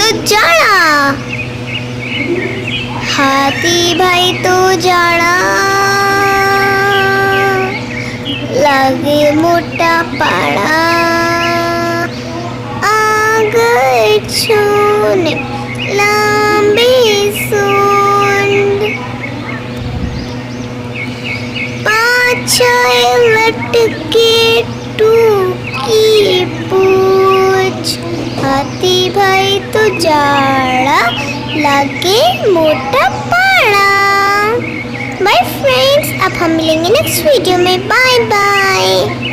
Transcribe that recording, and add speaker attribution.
Speaker 1: तो जाड़ा, हाथी भाई तो जाड़ा, लागे मोटा पाड़ा, आगे छूने लंबी सूंड, पाछे लटके टूकी पूछ, हाथी भाई तो जाड़ा, लागे मोटा पाड़ा। बाय फ्रेंड्स, अब हम मिलेंगे नेक्स्ट वीडियो में। Bye bye.